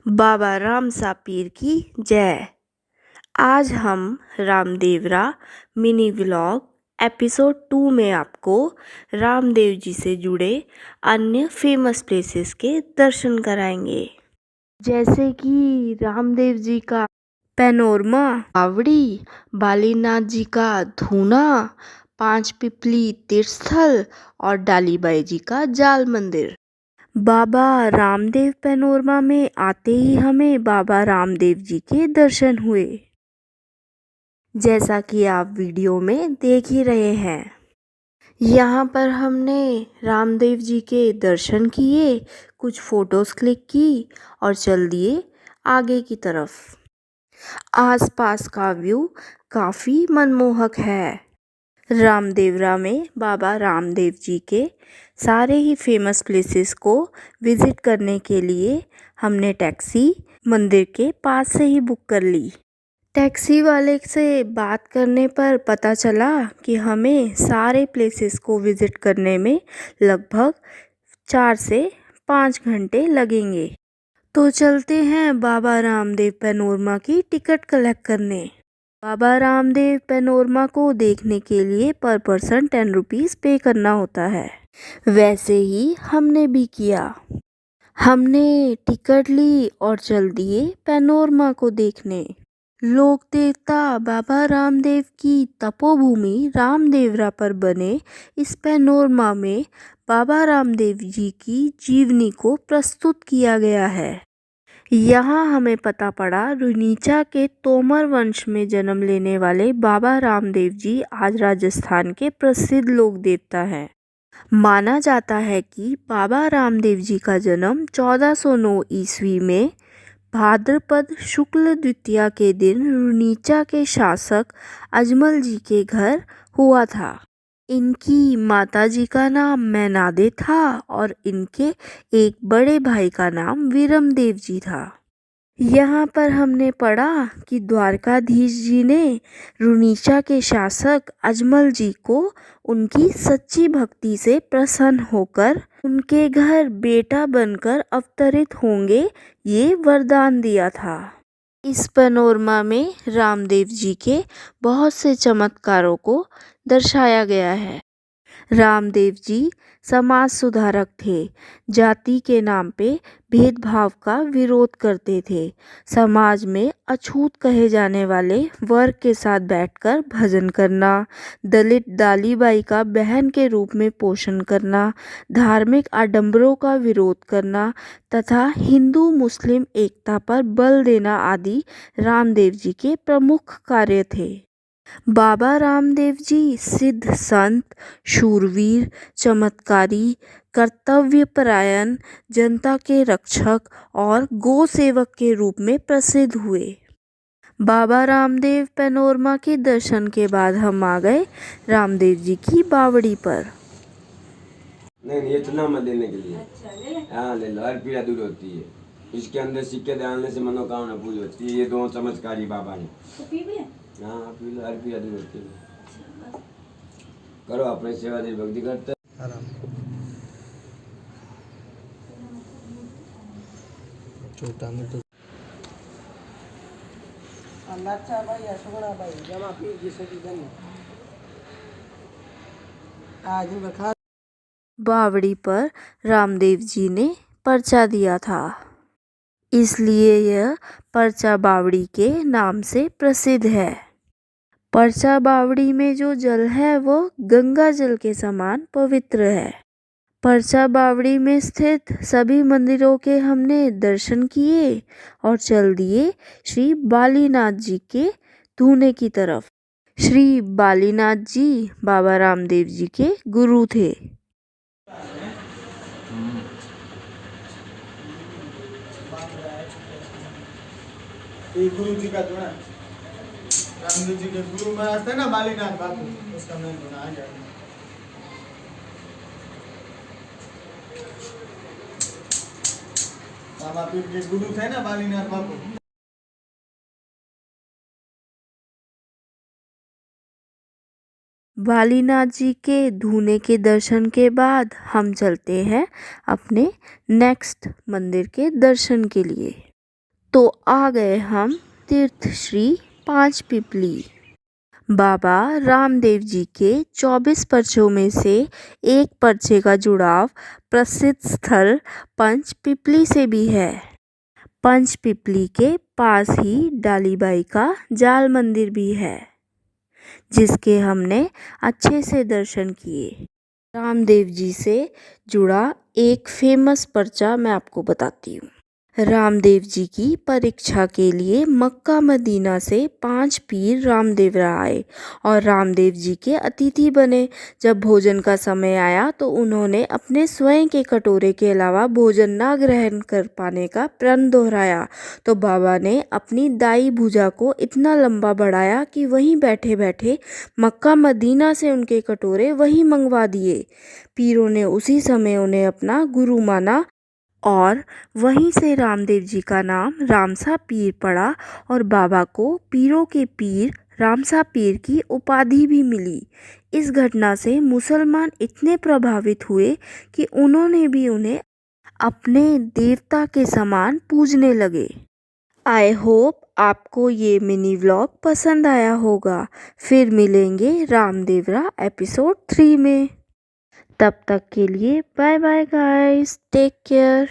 बाबा राम सा पीर की जय। आज हम रामदेवरा मिनी व्लॉग एपिसोड 2 में आपको रामदेव जी से जुड़े अन्य फेमस प्लेसेस के दर्शन कराएंगे, जैसे कि रामदेव जी का पैनोरमा बावड़ी, बालीनाथ जी का धूना, पांच पिपली तीर्थस्थल और डालीबाई जी का जाल मंदिर। बाबा रामदेव पैनोरमा में आते ही हमें बाबा रामदेव जी के दर्शन हुए, जैसा कि आप वीडियो में देख ही रहे हैं। यहाँ पर हमने रामदेव जी के दर्शन किए, कुछ फोटोज क्लिक की और चल दिए आगे की तरफ। आसपास का व्यू काफ़ी मनमोहक है। रामदेवरा में बाबा रामदेव जी के सारे ही फेमस प्लेसेस को विज़िट करने के लिए हमने टैक्सी मंदिर के पास से ही बुक कर ली। टैक्सी वाले से बात करने पर पता चला कि हमें सारे प्लेसेस को विज़िट करने में लगभग 4 से 5 घंटे लगेंगे। तो चलते हैं बाबा रामदेव पैनोरमा की टिकट कलेक्ट करने। बाबा रामदेव पैनोरमा को देखने के लिए पर पर्सन 10 रुपीज़ पे करना होता है। वैसे ही हमने भी किया। हमने टिकट ली और चल दिए पैनोरमा को देखने। लोक देवता बाबा रामदेव की तपोभूमि रामदेवरा पर बने इस पैनोरमा में बाबा रामदेव जी की जीवनी को प्रस्तुत किया गया है। यहाँ हमें पता पड़ा रुनीचा के तोमर वंश में जन्म लेने वाले बाबा रामदेव जी आज राजस्थान के प्रसिद्ध लोक देवता हैं। माना जाता है कि बाबा रामदेव जी का जन्म 1409 ईस्वी में भाद्रपद शुक्ल द्वितीया के दिन रुनीचा के शासक अजमल जी के घर हुआ था। इनकी माताजी का नाम मैनादे था और इनके एक बड़े भाई का नाम वीरमदेव जी था। यहाँ पर हमने पढ़ा कि द्वारकाधीश जी ने रुनीचा के शासक अजमल जी को उनकी सच्ची भक्ति से प्रसन्न होकर उनके घर बेटा बनकर अवतरित होंगे ये वरदान दिया था। इस पैनोरमा में रामदेव जी के बहुत से चमत्कारों को दर्शाया गया है। रामदेव जी समाज सुधारक थे। जाति के नाम पे भेदभाव का विरोध करते थे। समाज में अछूत कहे जाने वाले वर्ग के साथ बैठकर भजन करना, दलित डालीबाई का बहन के रूप में पोषण करना, धार्मिक आडंबरों का विरोध करना तथा हिंदू मुस्लिम एकता पर बल देना आदि रामदेव जी के प्रमुख कार्य थे। बाबा रामदेव जी सिद्ध संत, शूरवीर, चमत्कारी, कर्तव्यपरायण, जनता के रक्षक और गौ सेवक के रूप में प्रसिद्ध हुए। बाबा रामदेव पैनोरमा के दर्शन के बाद हम आ गए रामदेव जी की बावड़ी पर। नहीं ये चुनाव में देने के लिए। हाँ ले लो, हर पीड़ा दूर होती है। इसके अंदर सिक्के डालने से मनोकामना पूरी होती है। ये दो चमत्कारी बाबा ने। हाँ हर पीड़ा दूर होती है। करो अपनी सेवा देव भक्ति करते छोटा में तो अच्छा भाई अशोकड़ा भाई जमा पी जिसे की बनी आज बखा बावड़ी पर रामदेव जी ने पर्चा दिया था, इसलिए यह पर्चा बावड़ी के नाम से प्रसिद्ध है। पर्चा बावड़ी में जो जल है वो गंगा जल के समान पवित्र है। पर्चा बावड़ी में स्थित सभी मंदिरों के हमने दर्शन किए और चल दिए श्री बालीनाथ जी के धूने की तरफ। श्री बालीनाथ जी बाबा रामदेव जी के गुरु थे। गुरु जी का धुना रामदेव जी के गुरु महाराज थे ना बालीनाथ बापू, उसका मेन धुना आ गया। बाबा पीर के गुरु थे ना बालीनाथ बापू। बालीनाथ जी के धूने के दर्शन के बाद हम चलते हैं अपने नेक्स्ट मंदिर के दर्शन के लिए। तो आ गए हम तीर्थ श्री पांच पिपली। बाबा रामदेव जी के 24 पर्चों में से एक पर्चे का जुड़ाव प्रसिद्ध स्थल पंच पिपली से भी है। पंच पिपली के पास ही डालीबाई का जाल मंदिर भी है, जिसके हमने अच्छे से दर्शन किए। रामदेव जी से जुड़ा एक फेमस पर्चा मैं आपको बताती हूँ। रामदेव जी की परीक्षा के लिए मक्का मदीना से 5 पीर रामदेव आए और रामदेव जी के अतिथि बने। जब भोजन का समय आया तो उन्होंने अपने स्वयं के कटोरे के अलावा भोजन न ग्रहण कर पाने का प्रण दोहराया तो बाबा ने अपनी दाई भुजा को इतना लंबा बढ़ाया कि वहीं बैठे बैठे मक्का मदीना से उनके कटोरे वहीं मंगवा दिए। पीरों ने उसी समय उन्हें अपना गुरु माना और वहीं से रामदेव जी का नाम रामसा पीर पड़ा और बाबा को पीरों के पीर रामसा पीर की उपाधि भी मिली। इस घटना से मुसलमान इतने प्रभावित हुए कि उन्होंने भी उन्हें अपने देवता के समान पूजने लगे। आई होप आपको ये मिनी व्लॉग पसंद आया होगा। फिर मिलेंगे रामदेवरा एपिसोड 3 में। तब तक के लिए bye bye guys, take care.